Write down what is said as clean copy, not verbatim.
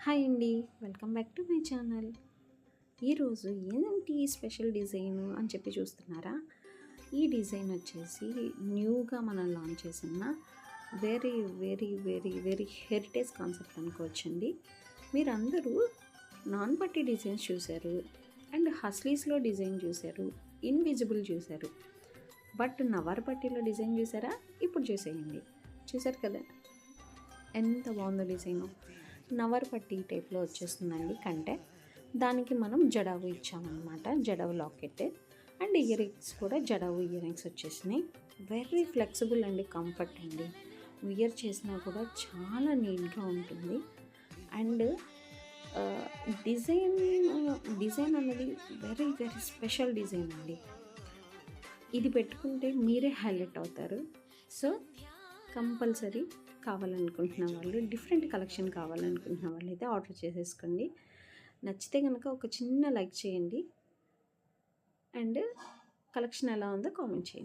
Hi అండి. Welcome back to my channel. ఈరోజు ఏంటి స్పెషల్ డిజైన్ అని చెప్పి చూస్తున్నారా? ఈ డిజైన్ వచ్చేసి న్యూగా మనం లాంచ్ చేసిన very very very very heritage concept అనుకోవచ్చండి. మీరందరూ నాన్ పట్టీ డిజైన్స్ చూశారు అండ్ హస్లీస్లో డిజైన్ చూశారు, ఇన్విజిబుల్ చూశారు. బట్ నవార్ పట్టీలో డిజైన్ చూసారా? ఇప్పుడు చూసేయండి. చూసారు కదా ఎంత బాగుందో డిజైను. నవర్ పట్టీ టైప్లో వచ్చేస్తుందండి కంటే. దానికి మనం jadau ఇచ్చామన్నమాట, jadau locket and ear rings కూడా జడావు ఇయర్ రింగ్స్ వచ్చేసినాయి. వెరీ ఫ్లెక్సిబుల్ అండి, కంఫర్ట్ అండి. వియర్ చేసినా కూడా చాలా నీట్గా ఉంటుంది. అండ్ డిజైన్ డిజైన్ అనేది వెరీ వెరీ స్పెషల్ డిజైన్ అండి. ఇది పెట్టుకుంటే మీరే హైలైట్ అవుతారు. సో కంపల్సరీ కావాలనుకుంటున్న వాళ్ళు, డిఫరెంట్ కలెక్షన్ కావాలనుకుంటున్న వాళ్ళు అయితే ఆర్డర్ చేసేసుకోండి. నచ్చితే కనుక ఒక చిన్న లైక్ చేయండి అండ్ కలెక్షన్ ఎలా ఉందో కామెంట్ చేయండి.